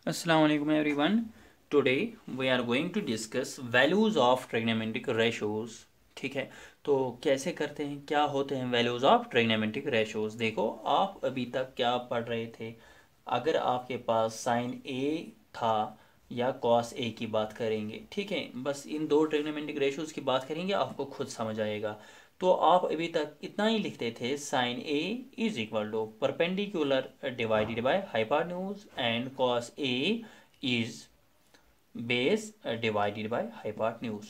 Assalamu alaikum everyone. Today we are going to discuss values of trigonometric ratios. ठीक है, तो कैसे करते हैं, क्या होते हैं वैल्यूज ऑफ ट्रिग्नोमेट्रिक रेशियोज। देखो, आप अभी तक क्या पढ़ रहे थे। अगर आपके पास साइन ए था या कॉस ए की बात करेंगे, ठीक है, बस इन दो ट्रिग्नोमेट्रिक रेशियोज की बात करेंगे, आपको खुद समझ आएगा। तो आप अभी तक इतना ही लिखते थे, sine A is equal to perpendicular divided by hypotenuse and cos A is base divided by hypotenuse.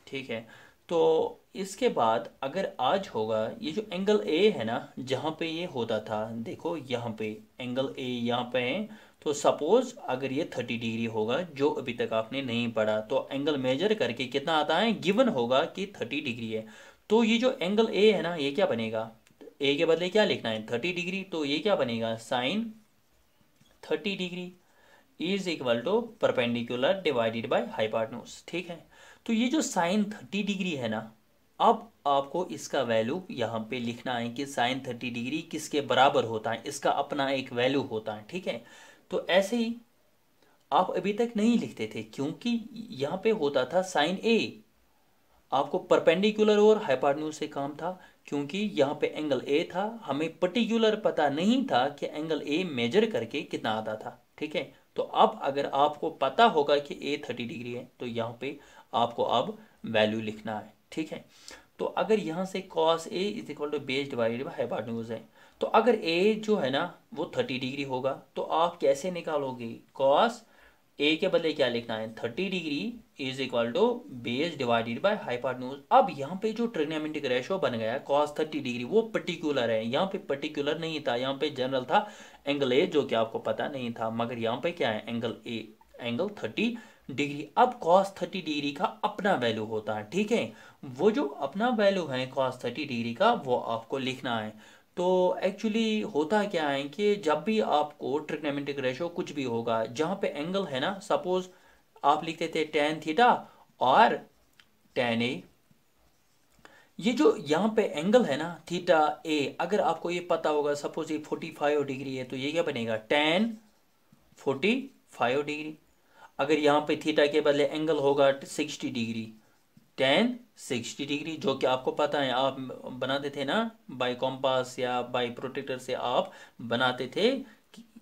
ठीक है, तो इसके बाद अगर आज होगा, ये जो एंगल ए है ना, जहाँ पे ये होता था, देखो यहाँ पे एंगल ए यहाँ पे है, तो सपोज अगर ये 30 डिग्री होगा, जो अभी तक आपने नहीं पढ़ा, तो एंगल मेजर करके कितना आता है, गिवन होगा कि 30 डिग्री है। तो ये जो एंगल ए है ना, ये क्या बनेगा, ए के बदले क्या लिखना है, 30 डिग्री, तो ये क्या बनेगा, sine 30 degree is equal to perpendicular divided by hypotenuse. ठीक है, तो ये जो साइन 30 डिग्री है ना, अब आपको इसका वैल्यू यहाँ पे लिखना है कि साइन 30 डिग्री किसके बराबर होता है, इसका अपना एक वैल्यू होता है। ठीक है, तो ऐसे ही आप अभी तक नहीं लिखते थे, क्योंकि यहाँ पे होता था साइन ए, आपको परपेंडिकुलर और हाइपोटेन्यूज से काम था, क्योंकि यहाँ पे एंगल ए था, हमें पर्टिकुलर पता नहीं था कि एंगल ए मेजर करके कितना आता था। ठीक है, तो अब अगर आपको पता होगा कि ए 30 डिग्री है, तो यहाँ पे आपको अब वैल्यू लिखना है। ठीक है, तो अगर यहाँ से cos A is equal to base divided by hypotenuse है, तो अगर ए जो है ना वो 30 डिग्री होगा, तो आप कैसे निकालोगे, कॉस ए के बदले क्या लिखना है, 30 degree is equal to base divided by hypotenuse. अब यहाँ पे जो ट्रिग्नोमेट्रिक रेशियो बन गया कॉस 30 डिग्री, वो पर्टिकुलर है, यहाँ पे पर्टिकुलर नहीं था, यहाँ पे जनरल था एंगल ए, जो कि आपको पता नहीं था, मगर यहाँ पे क्या है, एंगल ए, एंगल 30 डिग्री। अब कॉस 30 डिग्री का अपना वैल्यू होता है। ठीक है, वो जो अपना वैल्यू है कॉस 30 डिग्री का, वो आपको लिखना है। तो एक्चुअली होता क्या है कि जब भी आपको ट्रिग्नोमेट्रिक रेशियो कुछ भी होगा, जहाँ पे एंगल है ना, सपोज आप लिखते थे टेन थीटा और टेन ए, ये जो यहाँ पे एंगल है ना थीटा ए, अगर आपको ये पता होगा, सपोज ये 45 डिग्री है, तो ये क्या बनेगा, टेन 45 डिग्री। अगर यहाँ पे थीटा के बदले एंगल होगा 60 डिग्री, टेन 60 डिग्री, जो कि आपको पता है, आप बनाते थे ना बाय कॉम्पास या बाय प्रोटेक्टर से, आप बनाते थे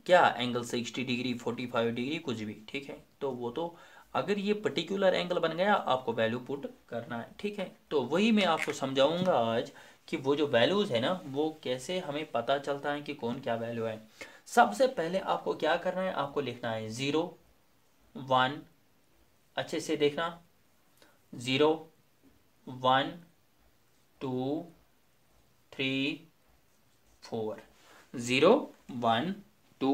क्या, एंगल 60 डिग्री 45 डिग्री कुछ भी। ठीक है, तो वो तो अगर ये पर्टिकुलर एंगल बन गया, आपको वैल्यू पुट करना है। ठीक है, तो वही मैं आपको समझाऊंगा आज कि वो जो वैल्यूज है ना, वो कैसे हमें पता चलता है कि कौन क्या वैल्यू है। सबसे पहले आपको क्या करना है, आपको लिखना है 0 1, अच्छे से देखना, 0 1 2 3 4, 0 1 2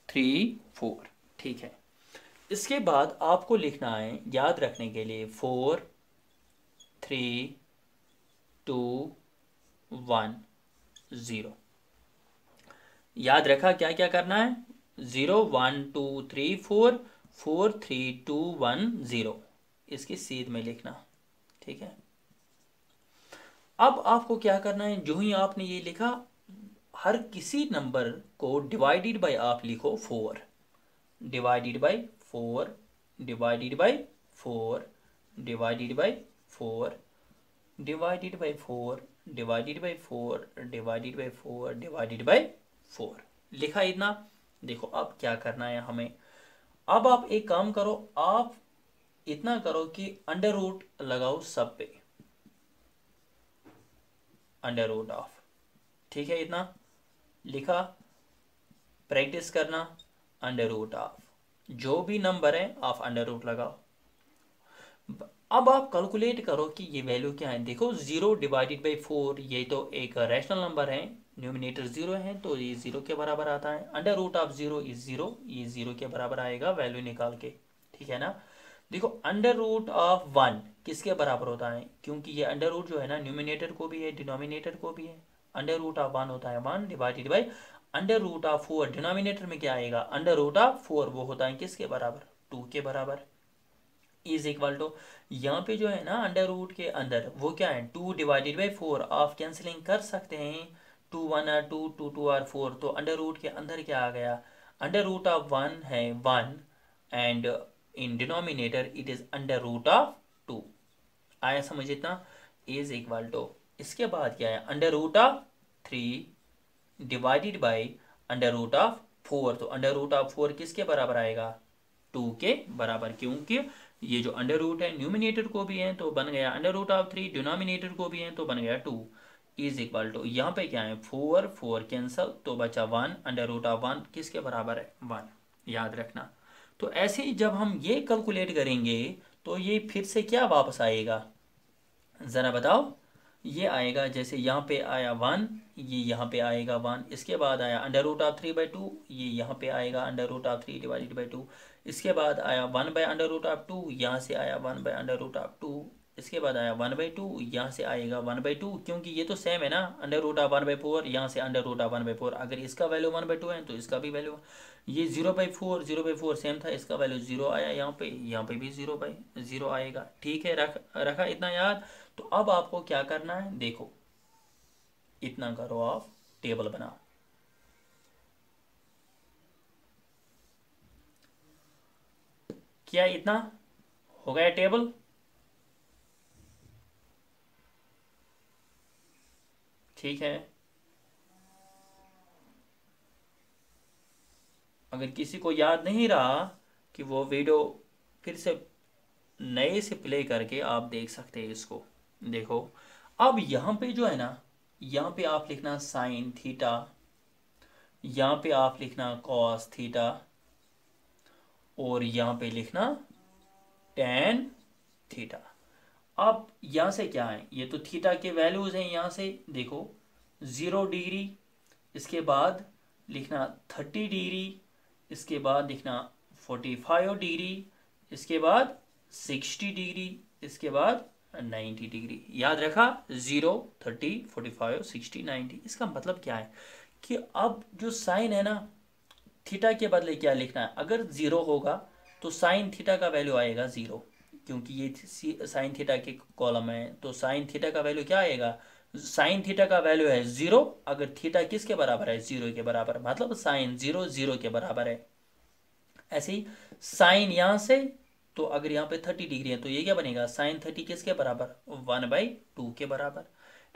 3 4। ठीक है, इसके बाद आपको लिखना है, याद रखने के लिए, 4 3 2 1 0। याद रखा क्या क्या करना है, 0 1 2 3 4 4 3 2 1 0, इसकी सीध में लिखना। ठीक है, अब आपको क्या करना है, जो ही आपने ये लिखा, हर किसी नंबर को डिवाइडेड बाय आप लिखो 4, divided by 4, divided by 4, divided by 4, divided by 4, divided by 4, divided by 4, divided by 4, लिखा इतना। देखो अब क्या करना है हमें, अब आप एक काम करो, आप इतना करो कि अंडर रूट लगाओ सब पे, अंडर रूट ऑफ। ठीक है, इतना लिखा, प्रैक्टिस करना, अंडर रूट ऑफ, जो भी नंबर है आप अंडर रूट लगाओ। अब आप कैलकुलेट करो कि ये वैल्यू क्या है। देखो 0 डिवाइडेड बाई 4, ये तो एक रैशनल नंबर है, न्यूमिनेटर 0 है, तो ये 0 के बराबर आता है। अंडर रूट ऑफ 0 इज 0, ये 0 के बराबर आएगा वैल्यू निकाल के। ठीक है ना, देखो अंडर रूट ऑफ 1 किसके बराबर होता है, क्योंकि ये अंडर रूट जो है ना, न्यूमिनेटर को भी है डिनोमिनेटर को भी है। अंडर रूट ऑफ 1 होता है 1 divided by under root of 4, denominator में क्या आएगा, अंडर रूट ऑफ 4, वो होता है किसके बराबर, 2 के बराबर, इज इक्वल टू, यहाँ पे जो है ना अंडर रूट के अंदर वो क्या है, 2 डिवाइडेड बाई 4, आप कैंसिलिंग कर सकते हैं, 2 1 2 2 2 4, तो अंडर रूट के अंदर क्या आ गया, अंडर रूट ऑफ 1 है 1, and in denominator it is under root of 2। आया समझ इतना? इज इक्वल टू, इसके बाद क्या है, under root of 3 divided by under root of 4। तो अंडर रूट ऑफ 4 किसके बराबर आएगा? 2 के बराबर, क्योंकि ये जो अंडर रूट है न्यूमिनेटर को भी है तो बन गया अंडर रूट ऑफ 3, डिनोमिनेटर को भी है तो बन गया 2। इज इक्वल टू, यहाँ पे क्या है, 4 4 कैंसल तो बचा 1, अंडर रूट ऑफ 1 किसके बराबर है? 1। याद रखना। तो ऐसे ही जब हम ये कैलकुलेट करेंगे तो ये फिर से क्या वापस आएगा, ज़रा बताओ? ये आएगा जैसे यहाँ पे आया 1, ये यहाँ पे आएगा 1, इसके बाद आया अंडर रूट ऑफ 3/2, ये यहाँ पे आएगा under root of 3 divided by 2। इसके बाद आया 1 बाई अंडर रूट ऑफ 2, यहाँ से आया 1 बाई अंडर रूट ऑफ 2। इसके बाद आया 1/2, यहाँ से आएगा 1/2, क्योंकि ये तो सेम है ना, अंडर रूट ऑफ 1/4, यहाँ से अंडर रूट ऑफ 1/4। अगर इसका वैल्यू 1/2 है तो इसका भी वैल्यू, ये 0/4 सेम था, इसका वैल्यू 0 आया यहाँ पे भी 0/0 आएगा। ठीक है, रखा इतना याद? तो अब आपको क्या करना है, देखो इतना करो, आप टेबल बनाओ। क्या इतना हो गया टेबल? ठीक है, अगर किसी को याद नहीं रहा कि वो वीडियो फिर से नए से प्ले करके आप देख सकते हैं इसको। देखो अब यहाँ पे जो है ना, यहाँ पे आप लिखना साइन थीटा, यहाँ पे आप लिखना कॉस थीटा, और यहाँ पे लिखना टेन थीटा। अब यहाँ से क्या है, ये तो थीटा के वैल्यूज हैं, यहाँ से देखो 0 डिग्री, इसके बाद लिखना 30 डिग्री, इसके बाद लिखना 45 डिग्री, इसके बाद 60 डिग्री, इसके बाद 90 डिग्री। याद रखा? 0 30 45 60 90। इसका मतलब क्या है कि अब जो साइन है ना, थीटा के बदले क्या लिखना है, अगर 0 होगा तो साइन थीटा का वैल्यू आएगा 0, क्योंकि ये साइन थीटा के कॉलम है, तो साइन थीटा का वैल्यू क्या आएगा, साइन थीटा का वैल्यू है 0, अगर थीटा किसके बराबर है, 0 के बराबर, मतलब साइन 0 0 के बराबर है। ऐसे ही साइन यहाँ से, तो अगर यहाँ पे 30 डिग्री है तो ये क्या बनेगा, साइन 30 किसके बराबर, 1/2 के बराबर।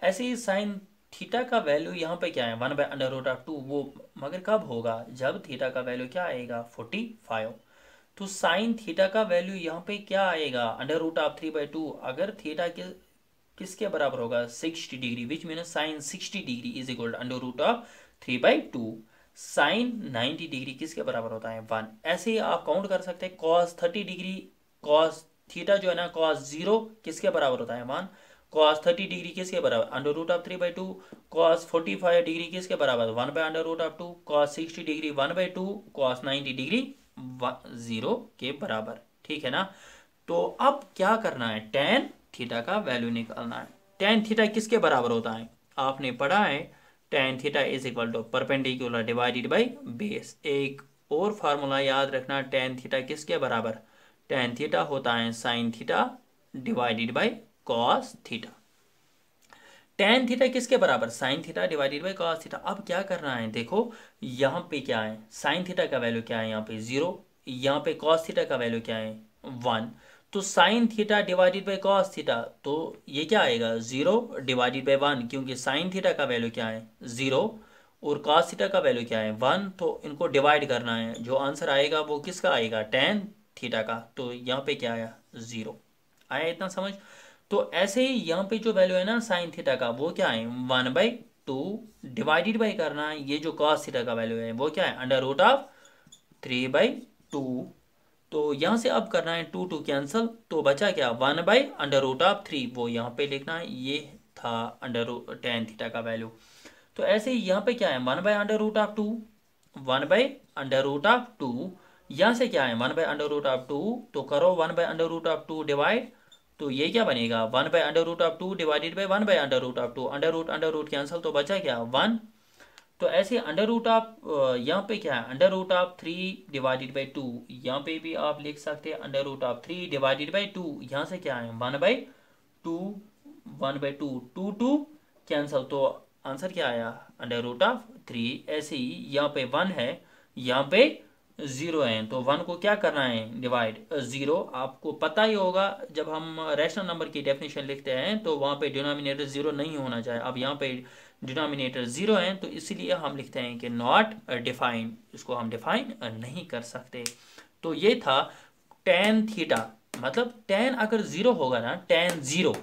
ऐसे ही साइन थीटा का वैल्यू यहाँ पे क्या है, 1/√2, वो मगर कब होगा, जब थीटा का वैल्यू क्या आएगा, 45। तो साइन थीटा का वैल्यू यहाँ पे क्या आएगा, √3/2, अगर थीटा किसके बराबर होगा, 60 degree, which mean sine 60 degree is equal to √3/2। Sine 90 degree किसके बराबर होता है, 1। ऐसे ही आप काउंट कर सकते हैं, कॉस 30 डिग्री, कॉस थीटा जो है ना, कॉस 0 किसके बराबर होता है, 1। कॉस 30 डिग्री किसके बराबर, √3/2। कॉस 45 डिग्री किसके बराबर, 1/√2। Cos 60 degree 1/2। कॉस 90 डिग्री 0 के बराबर। ठीक है ना? तो अब क्या करना है, टेन थीटा का वैल्यू निकालना है। टेन थीटा किसके बराबर होता है, आपने पढ़ा है, tan theta is equal to perpendicular divided by base. एक और फार्मूला याद रखना, टेन थीटा किसके बराबर, टेन थीटा होता है sine theta divided by cos theta. Tan theta किसके बराबर, sine theta divided by cos theta. अब क्या करना है, देखो यहाँ पे क्या है, साइन थीटा का वैल्यू क्या है, यहाँ पे 0, यहाँ पे कॉस थीटा का वैल्यू क्या है, 1। तो sine theta divided by cos theta, तो ये क्या आएगा, 0 डिवाइडेड बाई 1, क्योंकि साइन थीटा का वैल्यू क्या है, 0, और कॉस थीटा का वैल्यू क्या है, 1। तो इनको डिवाइड करना है, जो आंसर आएगा वो किसका आएगा, टेन थीटा का। तो यहाँ पे क्या आया, 0 आया। इतना समझ? तो ऐसे ही यहाँ पे जो वैल्यू है ना साइन थीटा का, वो क्या है, 1/2 डिवाइडेड बाई करना है, ये जो कॉस थीटा का वैल्यू है वो क्या है, √3/2। तो यहाँ से अब करना है 2 2 कैंसल, तो बचा क्या, 1/√3, वो यहाँ पे लिखना है, ये था टेन थीटा का वैल्यू। तो ऐसे ही यहाँ पे क्या है, 1/√2, 1/√2, यहाँ से क्या है, 1/√2, तो करो 1/√2 डिवाइड, तो ये क्या बनेगा, 1/√2 divided by 1/√2, under root cancel, तो बचा क्या, 1। तो ऐसे अंडर रूट ऑफ, यहाँ पे क्या है, √3 डिवाइडेड बाई 2, यहाँ पे भी आप लिख सकते हैं √3 डिवाइडेड बाई 2, यहाँ से क्या है, 1/2, 1/2, 2 2 कैंसल, तो आंसर क्या आया, √3। ऐसे ही यहाँ पे 1 है, यहाँ पे जीरो है तो वन को क्या करना है डिवाइड जीरो। आपको पता ही होगा जब हम रैशनल नंबर की डेफिनेशन लिखते हैं तो वहाँ पे डिनोमिनेटर जीरो नहीं होना चाहिए। अब यहाँ पे डिनोमिनेटर जीरो है तो इसलिए हम लिखते हैं कि नॉट डिफाइंड, इसको हम डिफाइन नहीं कर सकते। तो ये था टेन थीटा, मतलब टेन अगर जीरो होगा ना, टेन जीरो,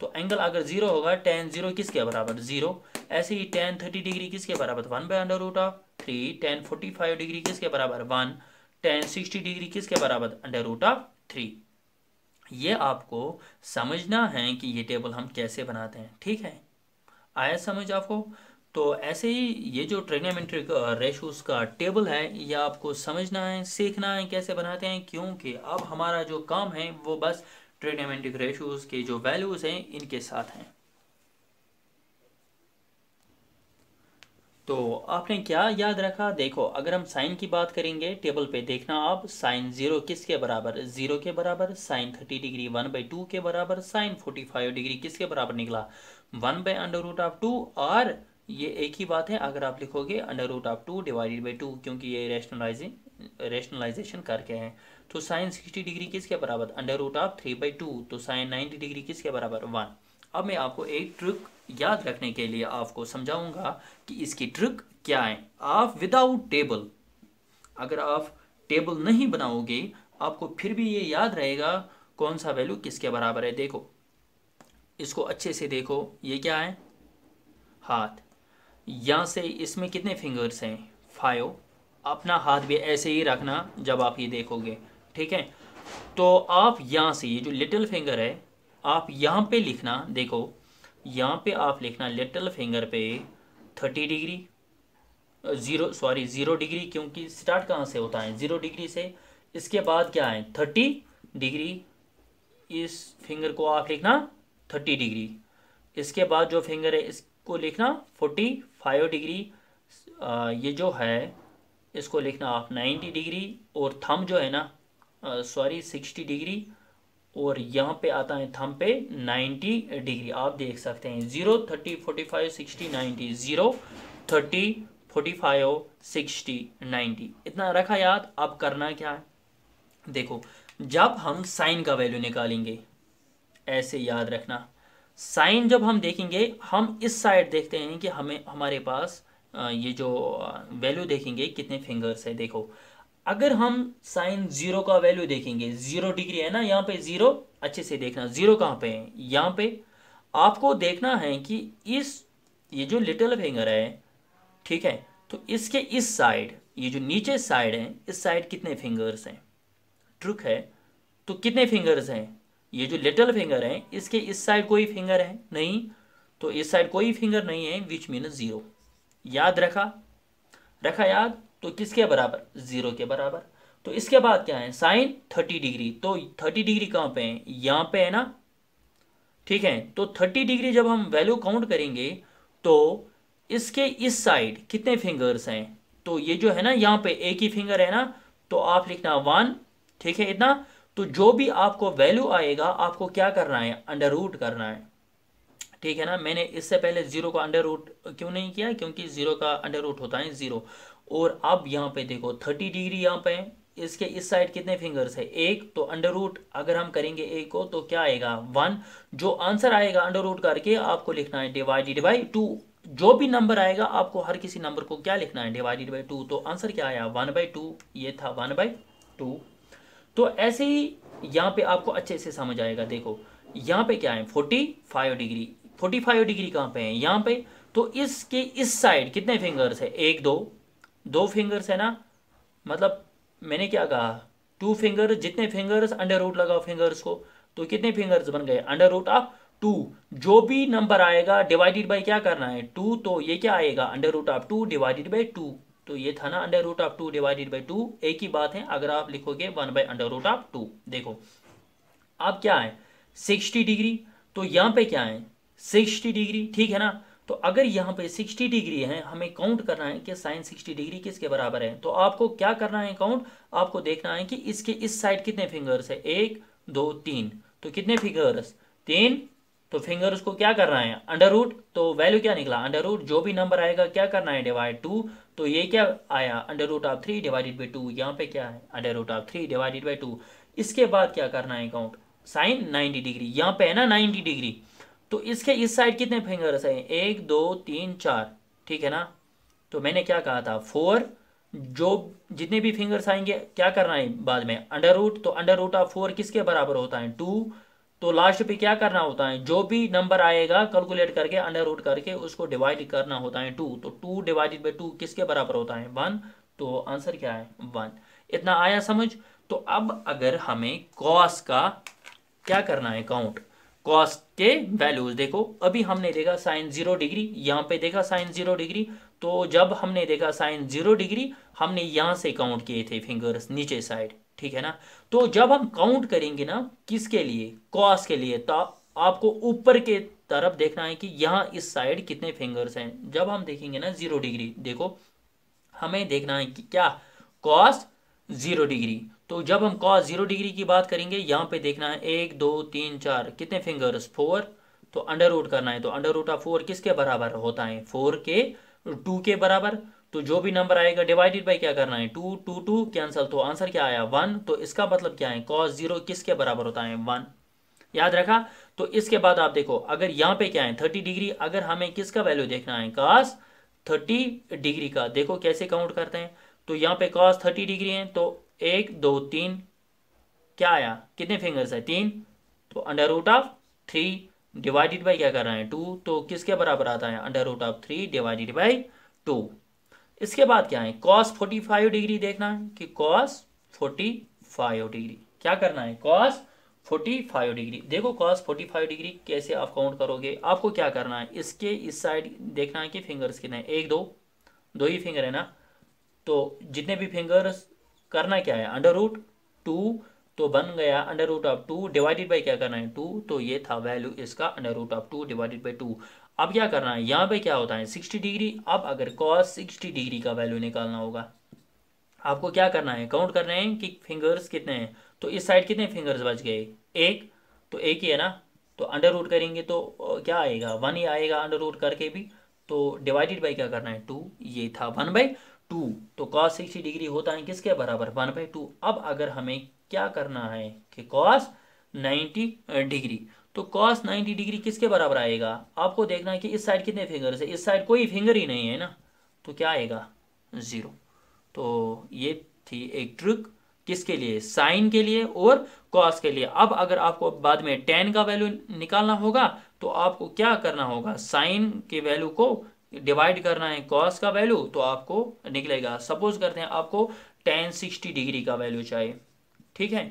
तो एंगल अगर जीरो होगा टेन जीरो किसके बराबर जीरो। ऐसे ही टेन 30 डिग्री किसके बराबर one by under root of three. Tan 45 degree किसके बराबर वन। टेन 60 डिग्री किसके बराबर अंडर रूट ऑफ थ्री। ये आपको समझना है कि ये टेबल हम कैसे बनाते हैं, ठीक है, आया समझ आपको। तो ऐसे ही ये जो ट्रिग्नोमेट्रिक रेशोस का टेबल है ये आपको समझना है, सीखना है कैसे बनाते हैं, क्योंकि अब हमारा जो काम है वो बस ट्रिग्नोमेट्रिक रेशोस के जो वैल्यूज हैं इनके साथ हैं। तो आपने क्या याद रखा, देखो अगर हम साइन की बात करेंगे टेबल पे देखना आप, साइन जीरो किसके बराबर जीरो के बराबर, साइन 30 डिग्री 1/2 के बराबर, साइन 45 डिग्री किसके बराबर निकला 1/√2। और ये एक ही बात है अगर आप लिखोगे √2 डिवाइडेड बाई 2, क्योंकि ये रेशनलाइजेशन करके हैं। तो साइन 60 डिग्री किसके बराबर √3/2, तो साइन 90 डिग्री किसके बराबर 1। अब मैं आपको एक ट्रिक याद रखने के लिए आपको समझाऊंगा कि इसकी ट्रिक क्या है। आप विदाउट टेबल, अगर आप टेबल नहीं बनाओगे आपको फिर भी ये याद रहेगा कौन सा वैल्यू किसके बराबर है। देखो इसको अच्छे से देखो, ये क्या है हाथ, यहाँ से इसमें कितने फिंगर्स हैं 5। अपना हाथ भी ऐसे ही रखना जब आप ये देखोगे, ठीक है। तो आप यहाँ से ये जो लिटिल फिंगर है आप यहाँ पे लिखना, देखो यहाँ पे आप लिखना लिटिल फिंगर पे 30 डिग्री, ज़ीरो डिग्री, क्योंकि स्टार्ट कहाँ से होता है 0 डिग्री से। इसके बाद क्या है 30 डिग्री, इस फिंगर को आप लिखना 30 डिग्री। इसके बाद जो फिंगर है इसको लिखना 45 डिग्री। ये जो है इसको लिखना आप 90 डिग्री, और थंब जो है ना 60 डिग्री, और यहाँ पे आता है थंब पे 90 डिग्री। आप देख सकते हैं 0 30 45 60 90, 0 30 45 60 90, इतना रखा याद। अब करना क्या है, देखो जब हम साइन का वैल्यू निकालेंगे ऐसे याद रखना, साइन जब हम देखेंगे हम इस साइड देखते हैं कि हमें हमारे पास ये जो वैल्यू देखेंगे कितने फिंगर्स है। देखो अगर हम साइन जीरो का वैल्यू देखेंगे 0 डिग्री है ना, यहाँ पे जीरो, अच्छे से देखना जीरो कहाँ पे है, यहाँ पे आपको देखना है कि ये जो लिटिल फिंगर है, ठीक है, तो इसके इस साइड, ये जो नीचे साइड है इस साइड कितने फिंगर्स हैं, ट्रिक है। तो कितने फिंगर्स हैं, ये जो लिटिल फिंगर है इसके इस साइड कोई फिंगर है नहीं, तो इस साइड कोई फिंगर नहीं है, विच मीन जीरो। याद रखा याद, तो किसके बराबर जीरो के बराबर। तो इसके बाद क्या है साइन 30 डिग्री, तो 30 डिग्री कहाँ पे है यहाँ पे है ना, ठीक है। तो 30 डिग्री जब हम वैल्यू काउंट करेंगे तो इसके इस साइड कितने फिंगर्स हैं, तो ये जो है ना यहाँ पे एक ही फिंगर है ना, तो आप लिखना 1, ठीक है इतना। तो जो भी आपको वैल्यू आएगा आपको क्या करना है अंडर रूट करना है, ठीक है ना। मैंने इससे पहले जीरो का अंडर रूट क्यों नहीं किया, क्योंकि जीरो का अंडर रूट होता है जीरो। और अब यहाँ पे देखो 30 डिग्री यहाँ पे है, इसके इस साइड कितने फिंगर्स है एक, तो अंडर रूट अगर हम करेंगे एक को तो क्या आएगा 1। जो आंसर आएगा अंडर रूट करके आपको लिखना है डिवाइडेड बाई 2। जो भी नंबर आएगा आपको हर किसी नंबर को क्या लिखना है डिवाइडेड बाई 2। तो आंसर क्या आया 1/2, ये था 1/2। तो ऐसे ही यहाँ पे आपको अच्छे से समझ आएगा। देखो यहाँ पे क्या है 45 डिग्री, 45 डिग्री कहाँ पे है यहाँ पे, तो इसके इस साइड कितने फिंगर्स है एक दो फिंगर्स है ना, मतलब मैंने क्या कहा 2 फिंगर, जितने फिंगर्स अंडर रूट लगाओ फिंगर्स को, तो कितने फिंगर्स बन गए अंडर रूट ऑफ 2। जो भी नंबर आएगा डिवाइडेड बाई क्या करना है 2, तो ये क्या आएगा under root of 2 divided by 2। तो ये था ना under root of 2 divided by 2, एक ही बात है अगर आप लिखोगे 1/√2। देखो अब क्या है 60 डिग्री, तो यहाँ पे क्या है 60 डिग्री, ठीक है ना। तो अगर यहाँ पे 60 डिग्री है हमें काउंट करना है कि साइन 60 डिग्री किसके बराबर है, तो आपको क्या करना है काउंट, आपको देखना है कि इसके इस साइड कितने फिंगर्स है 1 2 3, तो कितने फिंगर्स 3, तो फिंगर्स को क्या करना है, अंडर रूट, तो वैल्यू क्या निकला अंडर रूट, जो भी नंबर आएगा क्या करना है, डिवाइड 2, तो ये क्या आया under root of 3 divided by 2, यहाँ पे क्या है under root of 3 divided by 2। इसके बाद क्या करना है काउंट, साइन 90 डिग्री, यहाँ पे है ना 90 डिग्री, तो इसके इस साइड कितने फिंगर्स हैं, 1 2 3 4, ठीक है ना। तो मैंने क्या कहा था 4, जो जितने भी फिंगर्स आएंगे क्या करना है बाद में अंडर रूट, तो अंडर रूट ऑफ 4 किसके बराबर होता है 2, तो लास्ट पे क्या करना होता है, जो भी नंबर आएगा कैलकुलेट करके अंडर रूट करके उसको डिवाइड करना होता है 2, तो 2 डिवाइडेड बाई 2 किसके बराबर होता है 1, तो आंसर क्या है 1। इतना आया समझ। तो अब अगर हमें कॉस का क्या करना है काउंट, कॉस के वैल्यूज देखो, अभी हमने देखा साइन 0 डिग्री, यहाँ पे देखा साइन 0 डिग्री, तो जब हमने देखा साइन 0 डिग्री हमने यहाँ से काउंट किए थे फिंगर्स नीचे साइड, ठीक है ना। तो जब हम काउंट करेंगे ना किसके लिए, कॉस के लिए, तो आपको ऊपर के तरफ देखना है कि यहाँ इस साइड कितने फिंगर्स हैं। जब हम देखेंगे ना 0 डिग्री, देखो हमें देखना है कि क्या कॉस 0 डिग्री, तो जब हम कॉस 0 डिग्री की बात करेंगे यहाँ पे देखना है 1 2 3 4 कितने फिंगर्स 4, तो अंडर रूट करना है, तो अंडर रूट ऑफ 4 किसके बराबर होता है 4 के 2 के बराबर, तो जो भी नंबर आएगा डिवाइडेड बाई क्या करना है 2, 2 2 कैंसिल, तो आंसर क्या आया 1, तो इसका मतलब क्या है कॉस 0 किसके बराबर होता है 1, याद रखा। तो इसके बाद आप देखो अगर यहाँ पे क्या है 30 डिग्री, अगर हमें किसका वैल्यू देखना है कॉस 30 डिग्री का, देखो कैसे काउंट करते हैं, तो यहाँ पे कॉस 30 डिग्री है, तो 1 2 3 क्या आया कितने फिंगर्स है 3, तो under root of 3 divided by क्या कर रहे हैं 2, तो किसके बराबर आता है under root of 3 divided by 2। इसके बाद क्या है कॉस 45 डिग्री देखना है कि कॉस 45 डिग्री क्या करना है कॉस 45 डिग्री, देखो कॉस 45 डिग्री कैसे आप काउंट करोगे, आपको क्या करना है इसके इस साइड देखना है कि फिंगर्स कितने हैं 1 2, दो ही फिंगर है ना, तो जितने भी फिंगर्स करना क्या है अंडर रूट 2, तो बन गया under root of 2 divided by क्या करना है 2, तो ये था वैल्यू इसका under root of 2 divided by 2। अब क्या करना है यहाँ पे क्या होता है 60 डिग्री, अब अगर कॉस 60 डिग्री का वैल्यू निकालना होगा आपको क्या करना है काउंट करना है कि फिंगर्स कितने हैं, तो इस साइड कितने फिंगर्स बच गए एक, तो एक ही है ना, तो अंडर रूट करेंगे तो क्या आएगा 1 ही आएगा अंडर रूट करके भी, तो डिवाइडेड बाई क्या करना है 2, ये था 1/2, तो कॉस 60 डिग्री होता है किसके बराबर 1/2। अब अगर हमें क्या करना है कि कॉस 90 डिग्री, तो कॉस 90 डिग्री किसके बराबर आएगा, आपको देखना है कि इस साइड कितने फिंगर्स है, इस साइड कोई फिंगर ही नहीं है ना, तो क्या आएगा 0। तो ये थी एक ट्रिक किसके लिए साइन के लिए और कॉस के लिए। अब अगर आपको बाद में टेन का वैल्यू निकालना होगा तो आपको क्या करना होगा साइन के वैल्यू को डिवाइड करना है कॉस का वैल्यू, तो आपको निकलेगा, सपोज करते हैं आपको टेन 60 डिग्री का वैल्यू चाहिए, ठीक है,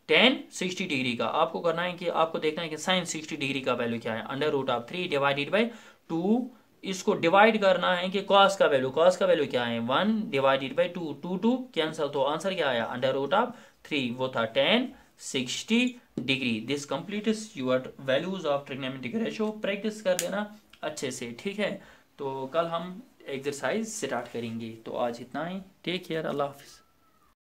टेन 60 डिग्री का आपको करना है कि आपको देखना है कि साइन 60 डिग्री का वैल्यू क्या है under root of 3 divided by 2, इसको डिवाइड करना है कि कॉस का वैल्यू क्या है 1 डिवाइडेड बाई 2, 2 2 कैंसिल, तो आंसर क्या आया अंडर रूट ऑफ 3, वो था ten 60 degree. This completes your values of trigonometric ratio, practice कर देना अच्छे से, ठीक है। तो कल हम एक्सरसाइज स्टार्ट करेंगे, तो आज इतना ही, टेक केयर, अल्लाह हाफिज़।